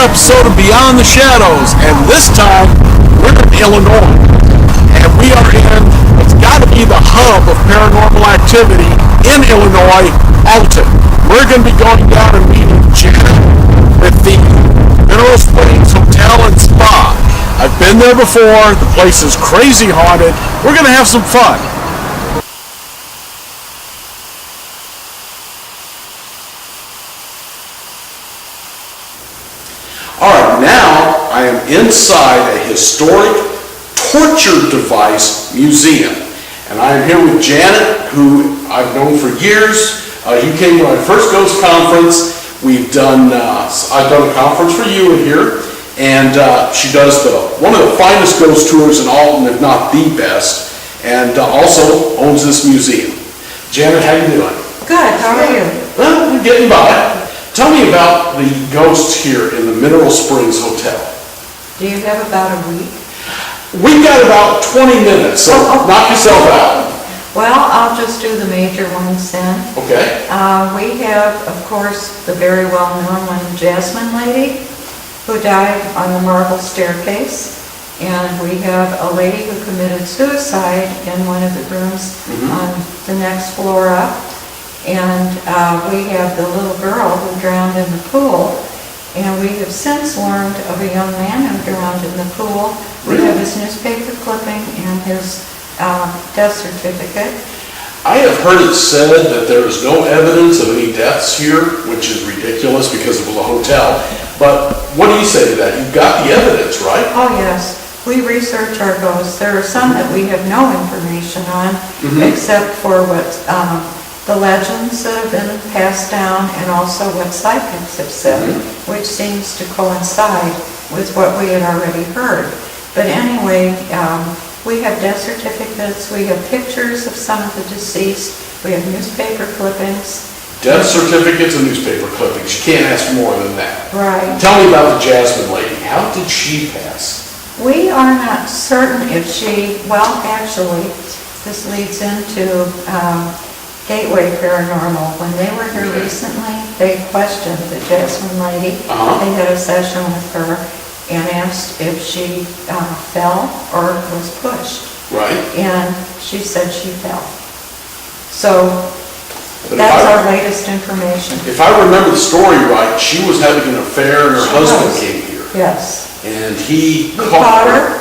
episode of Beyond the Shadows, and this time we're in Illinois, and we are in what's got to be the hub of paranormal activity in Illinois, Alton. We're going to be going down and meeting Janet at the Mineral Springs Hotel and Spa. I've been there before. The place is crazy haunted. We're going to have some fun. Alright, now I am inside a historic torture device museum. And I am here with Janet, who I've known for years. You came to my first ghost conference. I've done a conference for you in here. And she does one of the finest ghost tours in Alton, if not the best. And also owns this museum. Janet, how you doing? Good, how are you? Well, we're getting by. Tell me about the ghosts here in the Mineral Springs Hotel. Do you have about a week? We've got about 20 minutes, so knock yourself out. Well, I'll just do the major ones then. Okay. We have, of course, the very well-known one, Jasmine Lady, who died on the marble staircase. And we have a lady who committed suicide in one of the rooms on the next floor up. And we have the little girl who drowned in the pool, and we have since learned of a young man who drowned in the pool. We have his newspaper clipping and his death certificate. I have heard it said that there is no evidence of any deaths here, which is ridiculous because it was a hotel. But what do you say to that? You've got the evidence, right? Oh, yes. We research our ghosts. There are some that we have no information on, except for what the legends that have been passed down and also what psychics have said, which seems to coincide with what we had already heard. But anyway, we have death certificates, we have pictures of some of the deceased, we have newspaper clippings. Death certificates and newspaper clippings. You can't ask for more than that. Right. Tell me about the Jasmine Lady. How did she pass? We are not certain if she, well, actually, this leads into Gateway Paranormal. When they were here recently, they questioned the Jasmine Lady. They had a session with her and asked if she fell or was pushed. Right. And she said she fell. So that's our latest information. If I remember the story right, she was having an affair and her husband came here. Yes. And he caught her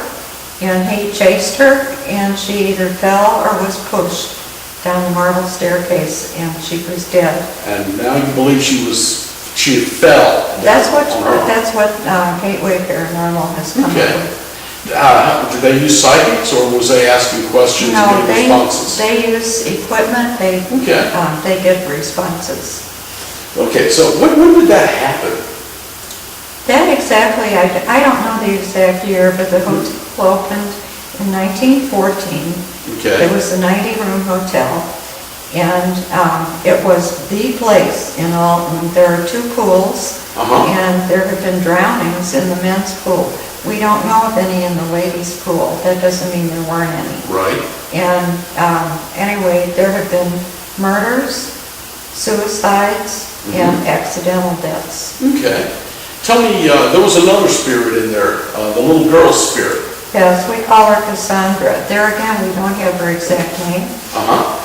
and he chased her and she either fell or was pushed down the marble staircase, and she was dead. And now you believe she fell. That's what Gateway Paranormal has come up with. Did they use psychics, or was they asking questions and getting responses? They use equipment. They get responses. Okay, so when did that happen? That exactly, I don't know the exact year, but the hotel opened in 1914. It was a 90-room hotel, and it was the place in Alton. There are 2 pools, and there have been drownings in the men's pool. We don't know of any in the ladies' pool. That doesn't mean there weren't any. Right. And anyway, there have been murders, suicides, and accidental deaths. Okay. Tell me, there was another spirit in there, the little girl's spirit. Yes, we call her Cassandra. There again, we don't have her exact name,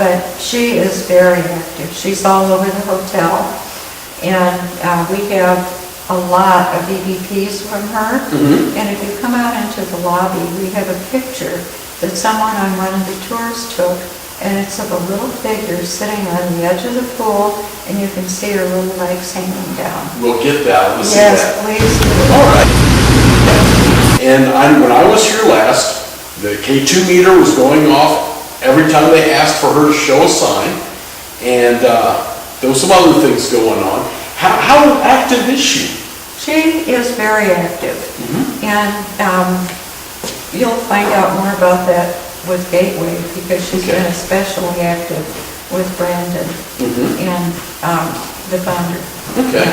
but she is very active. She's all over the hotel, and we have a lot of EVPs from her. And if you come out into the lobby, we have a picture that someone on one of the tours took, and it's of a little figure sitting on the edge of the pool, and you can see her little legs hanging down. We'll get that. Let's see that. Yes, please. All right. And when I was here last, the K2 meter was going off every time they asked for her to show a sign, and there was some other things going on. How active is she? She is very active, and you'll find out more about that with Gateway, because she's been especially active with Brandon and the founder. Okay.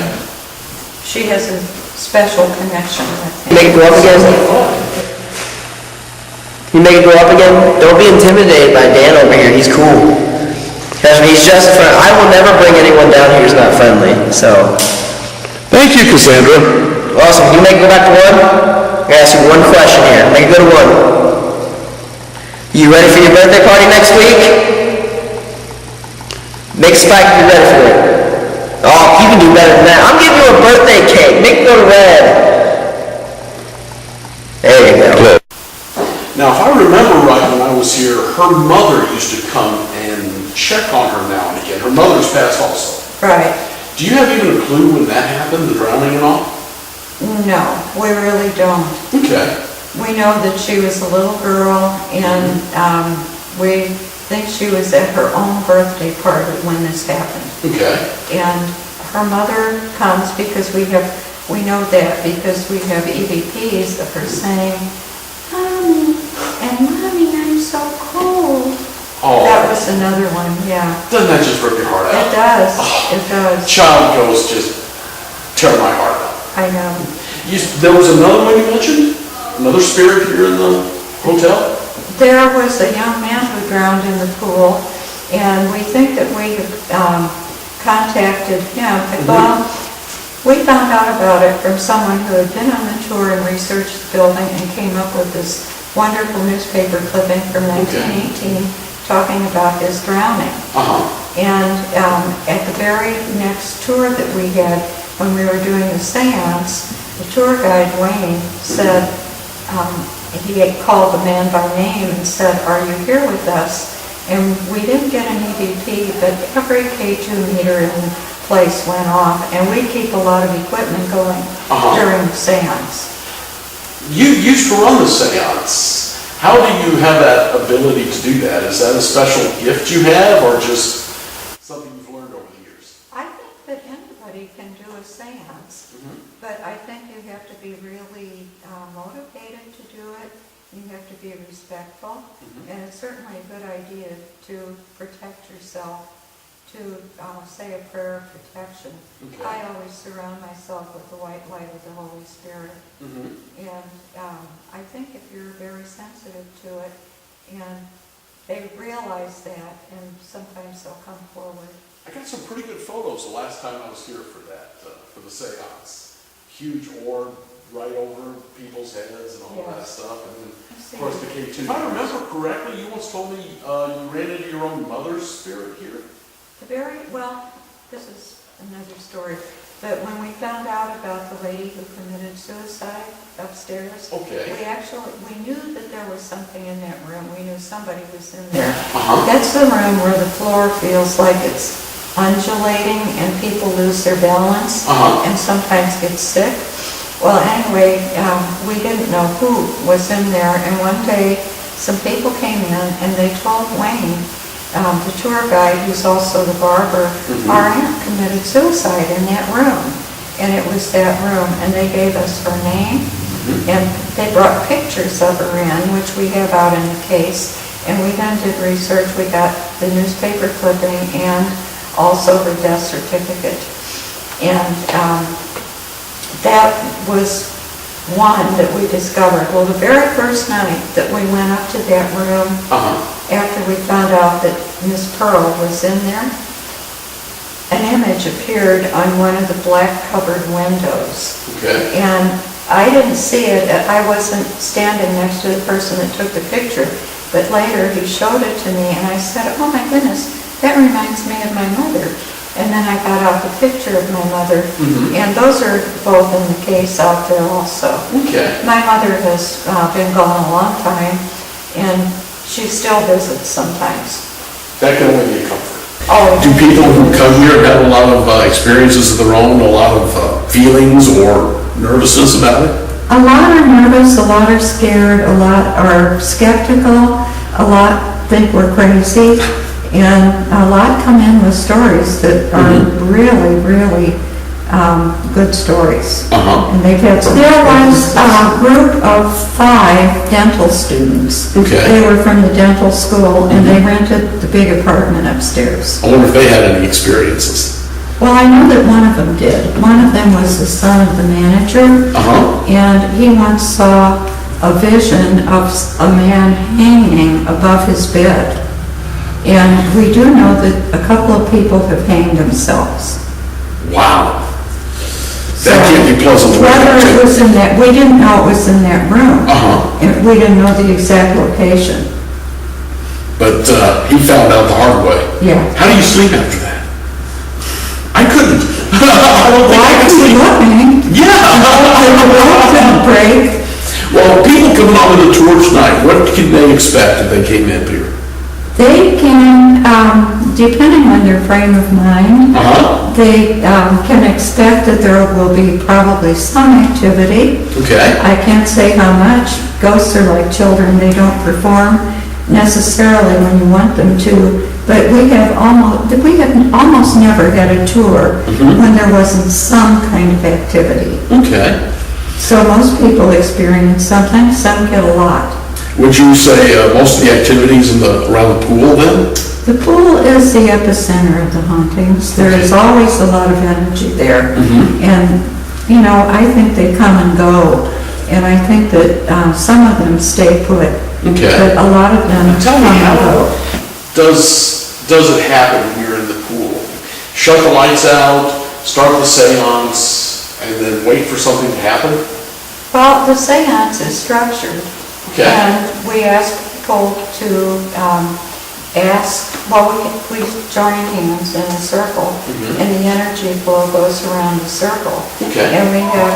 She has a special connection with him. Make it go up again? You make it go up again? Don't be intimidated by Dan over here. He's cool. He's just I will never bring anyone down here who's not friendly. So. Thank you, Cassandra. Awesome. Can you make it go back to one? I'm gonna ask you one question here. Make it go to one. You ready for your birthday party next week? Make a spike if you're ready for it. Oh, you can do better than that. I'm giving you a birthday cake. Make it go to red. There you go. Now, if I remember right, when I was here, her mother used to come and check on her now and again. Her mother's passed also. Right. Do you have even a clue when that happened, the drowning and all? No, we really don't. Okay. We know that she was a little girl, and we think she was at her own birthday party when this happened. Okay. And her mother comes because we know that because we have EVPs of her saying, "Mommy, and Mommy, I'm so cold." Oh. That was another one, yeah. Doesn't that just rip your heart out? It does, Oh. it does. Child ghosts just tear my heart out. I know. There was another one you mentioned? Another spirit here in the hotel? There was a young man who drowned in the pool, and we think that we contacted him. Well, we found out about it from someone who had been on the tour and researched the building and came up with this wonderful newspaper clipping from 1918 talking about his drowning. And at the very next tour that we had, when we were doing the seance, the tour guide, Wayne, said, he had called the man by name and said, "Are you here with us?" And we didn't get an EVP, but every K2 meter in the place went off, and we keep a lot of equipment going during the seance. You used to run the seance. How do you have that ability to do that? Is that a special gift you have, or just something you've learned over the years? I think that anybody can do a seance, but I think you have to be really motivated to do it. You have to be respectful, and it's certainly a good idea to protect yourself, to say a prayer of protection. Okay. I always surround myself with the white light of the Holy Spirit. And I think if you're very sensitive to it, and they realize that, and sometimes they'll come forward. I got some pretty good photos the last time I was here for that, for the seance. Huge orb right over people's heads and all of that stuff. And then, of course, the K2. If I remember correctly, you once told me you ran into your own mother's spirit here? Well, this is another story, but when we found out about the lady who committed suicide upstairs, we knew that there was something in that room. We knew somebody was in there. That's the room where the floor feels like it's undulating and people lose their balance and sometimes get sick. Well, anyway, we didn't know who was in there, and one day some people came in and they told Wayne, the tour guide, who's also the barber, our aunt committed suicide in that room. And it was that room, and they gave us her name, and they brought pictures of her in, which we have out in the case. And we then did research. We got the newspaper clipping and also her death certificate. And that was one that we discovered. Well, the very first night that we went up to that room, after we found out that Miss Pearl was in there, an image appeared on one of the black covered windows. And I didn't see it. I wasn't standing next to the person that took the picture, but later he showed it to me, and I said, "Oh my goodness, that reminds me of my mother." And then I got out the picture of my mother, and those are both in the case out there also. My mother has been gone a long time, and she still visits sometimes. That can only be a comfort. Oh, Do people who come here have a lot of experiences of their own, a lot of feelings or nervousness about it? a lot are nervous, a lot are scared, a lot are skeptical, a lot think we're crazy. And a lot come in with stories that are really, really good stories. And they've had. There was a group of 5 dental students. They were from the dental school, and they rented the big apartment upstairs. I wonder if they had any experiences. Well, I know that one of them did. One of them was the son of the manager, and he once saw a vision of a man hanging above his bed. And we do know that a couple of people have hanged themselves. Wow. So, That can't be Pleasant Way. Whether it was in that, we didn't know it was in that room. Uh-huh. We didn't know the exact location. But he found out the hard way. Yeah. How do you sleep after that? I couldn't. I don't think I could sleep. Yeah. Couldn't break. Well, people coming on with a tour tonight, what can they expect if they came in here? They can, depending on their frame of mind, they can expect that there will be probably some activity. Okay. I can't say how much. Ghosts are like children. They don't perform necessarily when you want them to, but we have almost never had a tour when there wasn't some kind of activity. Okay. So most people experience something, some get a lot. Would you say most of the activities around the pool then? The pool is the epicenter of the hauntings. There is always a lot of energy there. And, you know, I think they come and go. And I think that some of them stay put. Okay. But a lot of them Tell come me, and how go. does it happen when you're in the pool? Shut the lights out, start the seance, and then wait for something to happen? Well, the seance is structured. Okay. And we ask people to we join hands in a circle, and the energy flow goes around the circle. Okay. And we have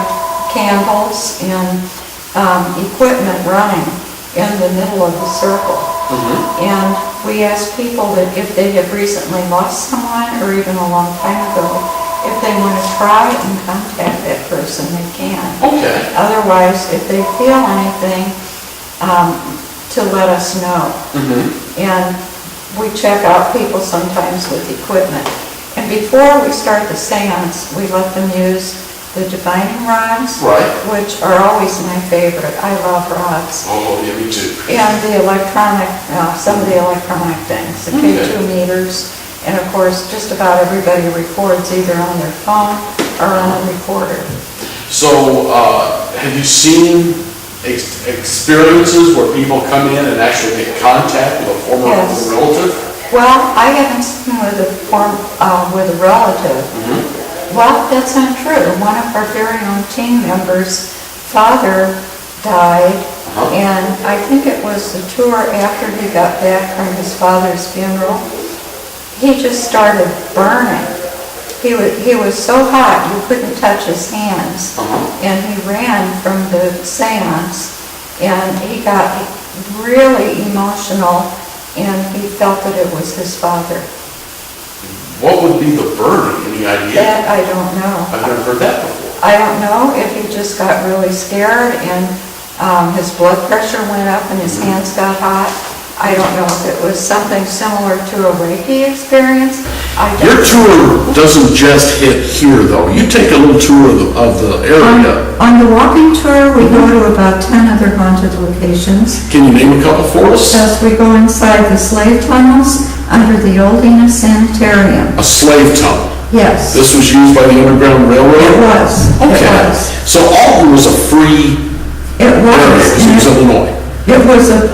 candles and equipment running in the middle of the circle. And we ask people that if they have recently lost someone, or even a long time ago, if they want to try and contact that person, they can. Okay. Otherwise, if they feel anything, to let us know. And we check out people sometimes with equipment. And before we start the seance, we let them use the divining rods, Right. which are always my favorite. I love rods. Oh, yeah, me too. And the electronic, some of the electronic things, the K2 meters, and of course, just about everybody records either on their phone or on a recorder. So, have you seen experiences where people come in and actually make contact with a former Yes. relative? Well, I haven't seen with a relative. Well, that's not true. One of our very own team members' father died, and I think it was the tour after he got back from his father's funeral. He just started burning. He was so hot you couldn't touch his hands, and he ran from the seance, and he got really emotional, and he felt that it was his father. What would be the burning? Any idea? That I don't know. I've never heard that before. I don't know if he just got really scared and his blood pressure went up and his hands got hot. I don't know if it was something similar to a Reiki experience. Your tour doesn't just hit here, though. You take a little tour of the area. On the walking tour, we go to about 10 other haunted locations. Can you name a couple for us? As we go inside the slave tunnels under the Old Enos Sanitarium. A slave tunnel. Yes. This was used by the Underground Railroad? It was. Okay. It was. So Alton was a free It area, was. because it was Illinois. It was a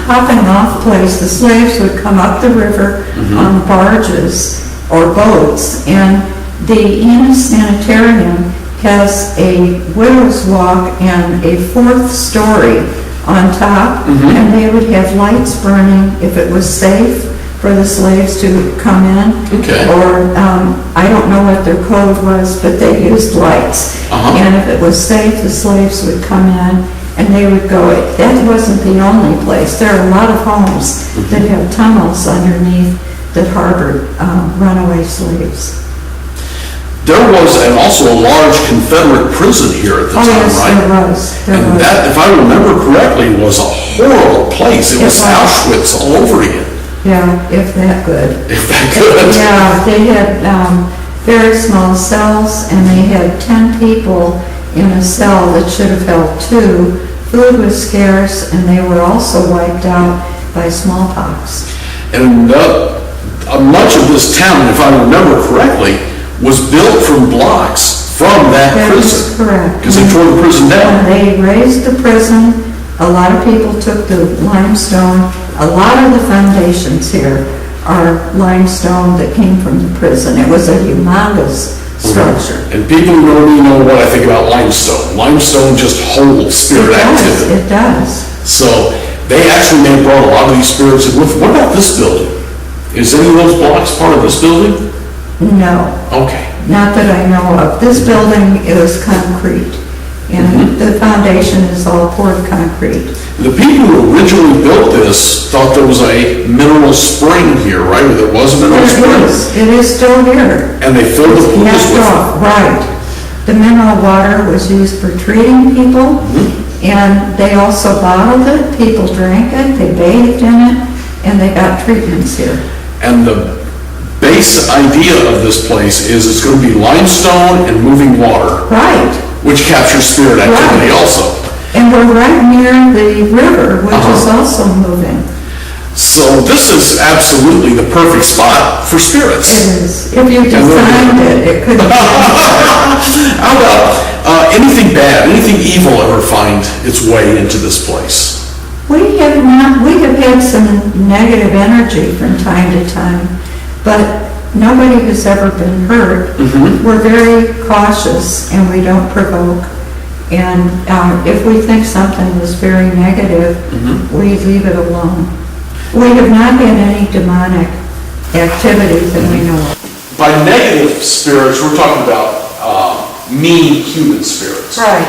hopping off place. The slaves would come up the river on barges or boats, and the Enos Sanitarium has a widow's walk and a 4th story on top, and they would have lights burning if it was safe for the slaves to come in. Okay. Or, I don't know what their code was, but they used lights. And if it was safe, the slaves would come in and they would go. That wasn't the only place. There are a lot of homes that have tunnels underneath that harbored runaway slaves. There was also a large Confederate prison here at the time, yes, right? there was. There And was. that, if I remember correctly, was a horrible place. It was was. Auschwitz all over again. Yeah, if that good. If that could. Yeah, they had very small cells, and they had 10 people in a cell that should have held 2. Food was scarce, and they were also wiped out by smallpox. And much of this town, if I remember correctly, was built from blocks from that That is prison. correct. Because they tore the prison When down. they raised the prison, a lot of people took the limestone. A lot of the foundations here are limestone that came from the prison. It was a humongous structure. And people who know me know what I think about limestone. Limestone just holds spirit activity. It does. So they actually may have brought a lot of these spirits in with them. What about this building? Is any of those blocks part of this building? No, Okay. not that I know of. This building is concrete, and the foundation is all poured concrete. The people who originally built this thought there was a mineral spring here, right? There was a mineral spring. It is still here. And they filled the pools Capped with it. off, right. The mineral water was used for treating people, and they also bottled it. People drank it, they bathed in it, and they got treatments here. And the base idea of this place is it's going to be limestone and moving water, Right. which captures spirit activity Right. also. And we're right near the river, which is also moving. So this is absolutely the perfect spot for spirits. It is. If you designed it, it could be. How about anything bad, anything evil ever find its way into this place? We have had some negative energy from time to time, but nobody has ever been hurt. We're very cautious and we don't provoke. And if we think something is very negative, we leave it alone. We have not had any demonic activity that we know of. By negative spirits, we're talking about mean human spirits. Right.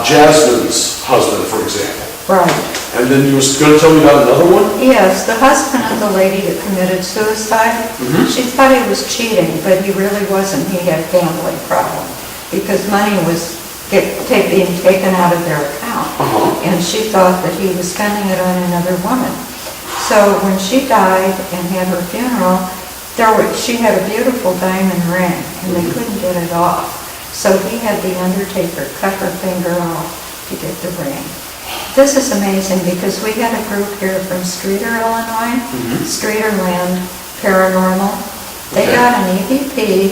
Jasmine's husband, for example. Right. And then you were going to tell me about another one? Yes, the husband of the lady that committed suicide, she thought he was cheating, but he really wasn't. He had a gambling problem because money was being taken out of their account. And she thought that he was spending it on another woman. So when she died and had her funeral, she had a beautiful diamond ring and they couldn't get it off. So he had the undertaker cut her finger off to get the ring. This is amazing because we had a group here from Streeter, Illinois, Streeterland Paranormal. They got an EVP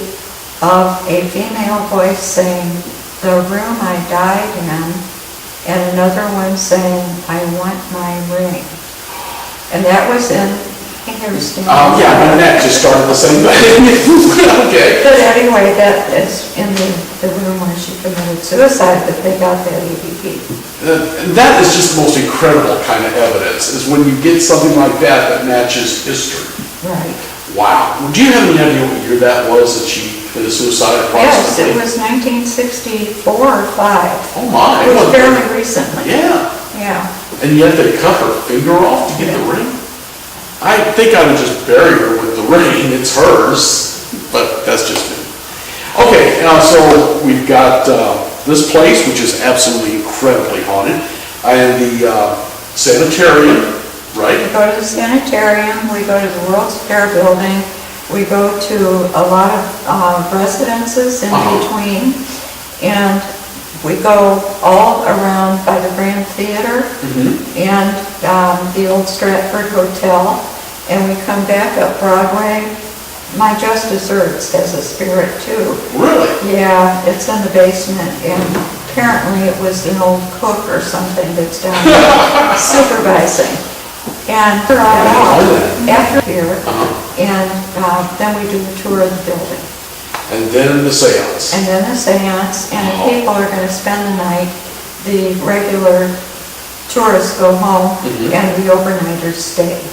of a female voice saying, "The room I died in," and another one saying, "I want my ring." And that was in Harrison. Yeah, my neck just started the same thing. Okay. But anyway, that is in the room where she committed suicide, but they got that EVP. That is just the most incredible kind of evidence, is when you get something like that matches history. Right. Wow. Do you have any idea what year that was that she committed suicide Yes, it approximately? was 1964 or 5. Oh my. It was fairly recently. Yeah. Yeah. And yet they cut her finger off to get the ring? I think I would just bury her with the ring. It's hers, but that's just me. Okay, so we've got this place, which is absolutely incredibly haunted, and the sanitarium, right? We go to the sanitarium, we go to the World's Fair building, we go to a lot of residences in between, and we go all around by the Grand Theater and the old Stratford Hotel, and we come back up Broadway. My Justice Ertz has a spirit too. Really? Yeah, it's in the basement, and apparently it was an old cook or something that's down there supervising. And we're all out after here, and then we do a tour of the building. And then the seance. And then the seance, and if people are going to spend the night, the regular tourists go home, and the overnighters stay.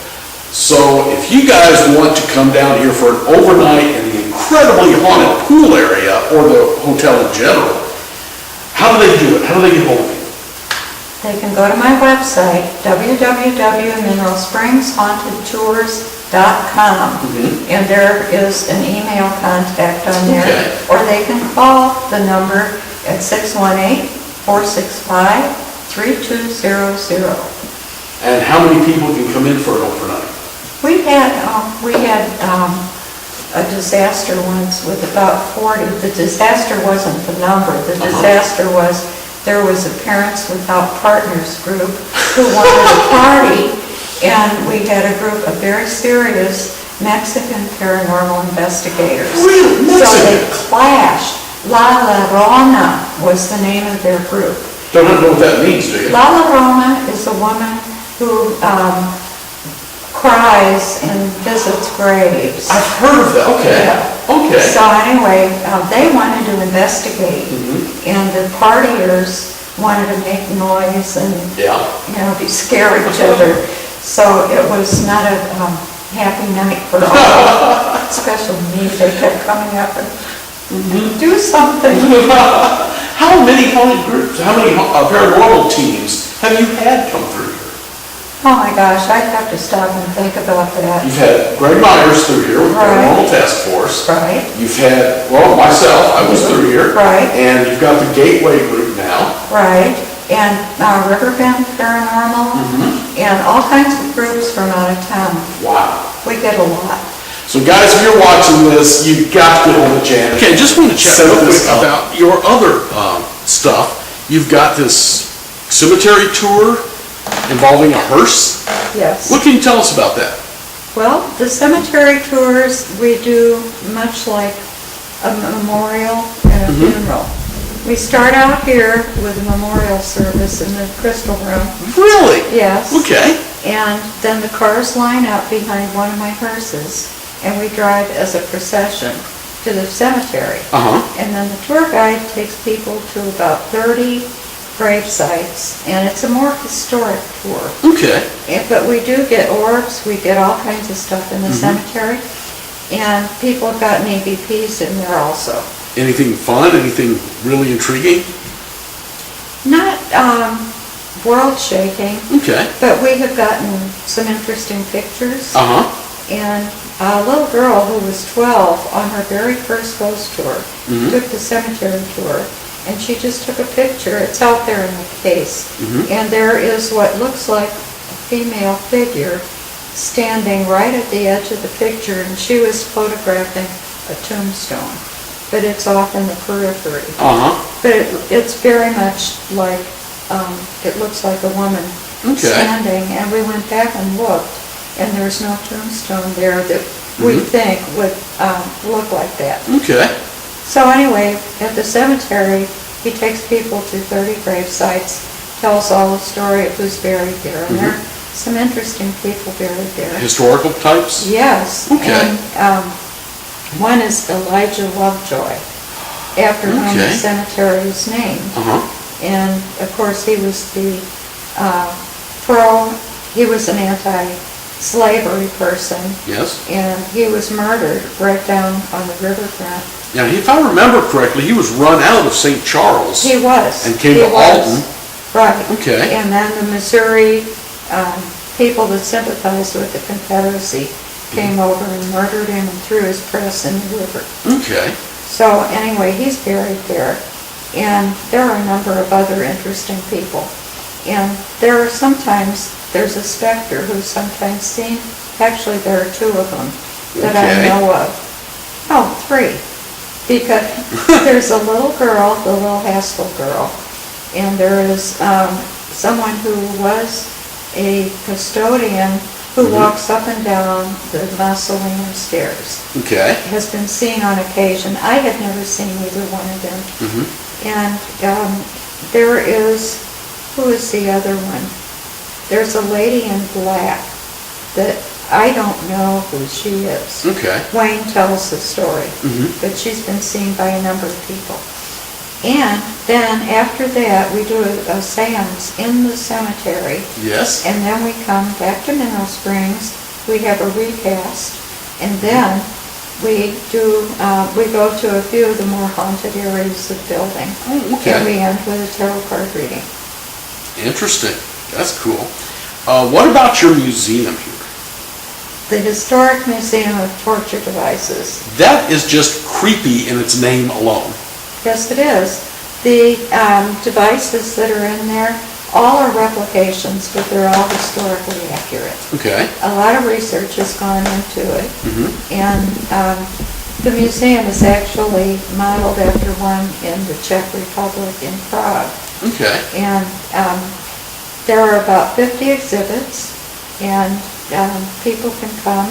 So if you guys want to come down here for an overnight in the incredibly haunted pool area, or the hotel in general, how do they do it? How do they get hold of you? They can go to my website, www.mineralspringshauntedtours.com, and there is an email contact on there, or they can call the number at 618-465-3200. And how many people can come in for an overnight? We had a disaster once with about 40. The disaster wasn't the number. The disaster was there was a Parents Without Partners group who wanted a party, and we had a group of very serious Mexican paranormal investigators. Really? So they Mexican? clashed. La Llorona was the name of their group. Don't know what that means, do you? La Llorona is a woman who cries and visits graves. I've heard of that, okay, okay. So anyway, they wanted to investigate, and the partiers wanted to make noise and, Yeah. scare each other. So it was not a happy night for all, especially me. They kept coming up and do something. How many haunted groups, how many paranormal teams have you had come through here? Oh my gosh, I'd have to stop and think about that. You've had Greg Myers through here with Right. Paranormal Task Force. Right, You've had, well, myself, I was through here. Right. And you've got the Gateway group now. right. And Riverbend Paranormal, and all kinds of groups from out of town. Wow. We get a lot. So guys, if you're watching this, you've got to get hold of Janet. Okay, just want to chat Set real quick this up. about your other stuff. You've got this cemetery tour involving a hearse. Yes. What can you tell us about that? Well, the cemetery tours, we do much like a memorial and a funeral. We start out here with a memorial service in the Crystal Room. Really? Yes. Okay. And then the cars line up behind one of my hearses, and we drive as a procession to the cemetery. And then the tour guide takes people to about 30 grave sites, and it's a more historic tour. Okay. But we do get orbs, we get all kinds of stuff in the cemetery, and people have gotten EVPs in there also. Anything fun? Anything really intriguing? Not world-shaking, Okay. but we have gotten some interesting pictures. Uh-huh. And a little girl who was 12 on her very first ghost tour took the cemetery tour, and she just took a picture. It's out there in the case. And there is what looks like a female figure standing right at the edge of the picture, and she was photographing a tombstone, but it's off in the periphery. Uh-huh. But it's very much like, it looks like a woman standing, and we went back and looked, and there's no tombstone there that we think would look like that. Okay. So anyway, at the cemetery, he takes people to 30 grave sites, tells all the story of who's buried there, and there are some interesting people buried there. Historical types? Yes. Okay. And one is Elijah Lovejoy, after whom the Okay. cemetery is named. Uh-huh. And of course, he was the he was an anti-slavery person, Yes. and he was murdered right down on the riverfront. Now, if I remember correctly, he was run out of St. Charles. He was. And came He to was. Alton. Right. Okay. And then the Missouri people that sympathized with the Confederacy came over and murdered him and threw his press in the river. Okay. So anyway, he's buried there. And there are a number of other interesting people. And there's a specter who's sometimes seen. Actually, there are two of them that Okay. I know of. Oh, three. Because there's a little girl, the little Haskell girl, and there is someone who was a custodian who walks up and down the mausoleum stairs. Okay. Has been seen on occasion. I had never seen either one of them. And there is, who is the other one? There's a lady in black that I don't know who she is. Okay. Wayne tells the story, but she's been seen by a number of people. And then after that, we do a seance in the cemetery, Yes. and then we come back to Mineral Springs. We have a recast, and then we go to a few of the more haunted areas of the building. Oh, okay. And we end with a tarot card reading. Interesting. That's cool. What about your museum here? The Historic Museum of Torture Devices. That is just creepy in its name alone. Yes, it is. The devices that are in there, all are replications, but they're all historically accurate. Okay. A lot of research has gone into it, and the museum is actually modeled after one in the Czech Republic in Prague. Okay. And there are about 50 exhibits, and people can come,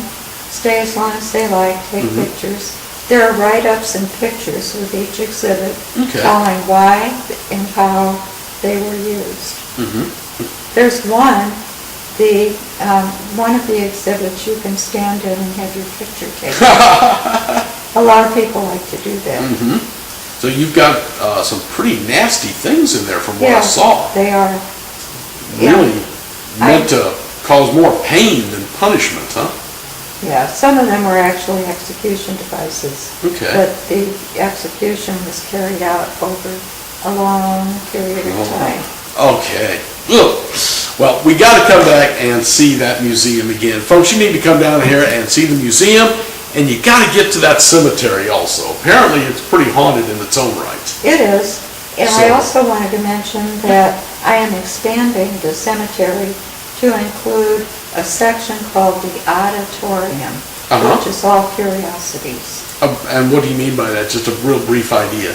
stay as long as they like, take pictures. There are write-ups and pictures with each exhibit telling why and how they were used. There's one One of the exhibits you can stand in and have your picture taken. A lot of people like to do that. So you've got some pretty nasty things in there from what I Yeah, saw. they are. Really meant to cause more pain than punishment, huh? Yeah, some of them were actually execution devices. Okay. But the execution was carried out over a long period of time. Okay. Ugh. Well, we got to come back and see that museum again. Folks, you need to come down here and see the museum, and you got to get to that cemetery also. Apparently, it's pretty haunted in its own right. It is. And I So- also wanted to mention that I am expanding the cemetery to include a section called the auditorium, which is all curiosities. And what do you mean by that? Just a real brief idea.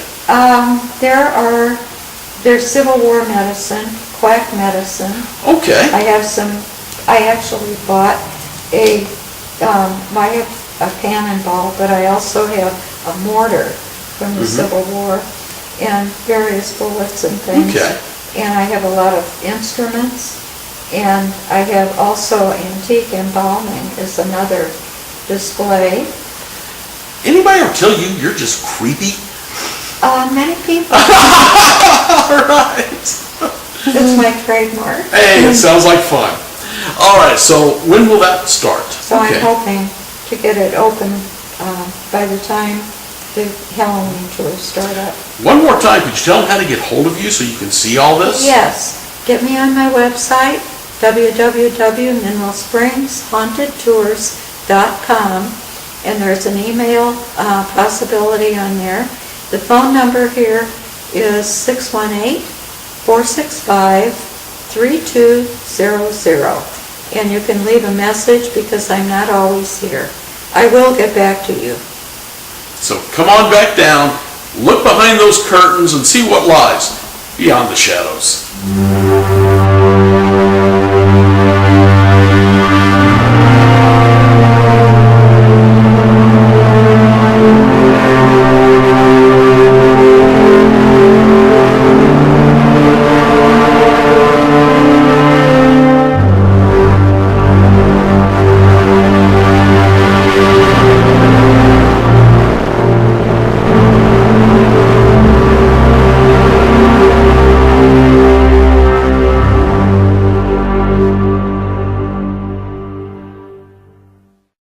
There's Civil War medicine, quack medicine. Okay. I actually bought I have a cannonball, but I also have a mortar from the Civil War and various bullets and things. Okay. And I have a lot of instruments, and I have also antique embalming is another display. Anybody ever tell you you're just creepy? Many people. All right. It's my trademark. Hey, it sounds like fun. All right, so when will that start? So I'm hoping to get it open by the time the Halloween tours start up. One more time, could you tell them how to get hold of you so you can see all this? Yes, get me on my website, www.mineralspringshauntedtours.com, and there's an email possibility on there. The phone number here is 618-465-3200, and you can leave a message because I'm not always here. I will get back to you. So come on back down, look behind those curtains and see what lies beyond the shadows.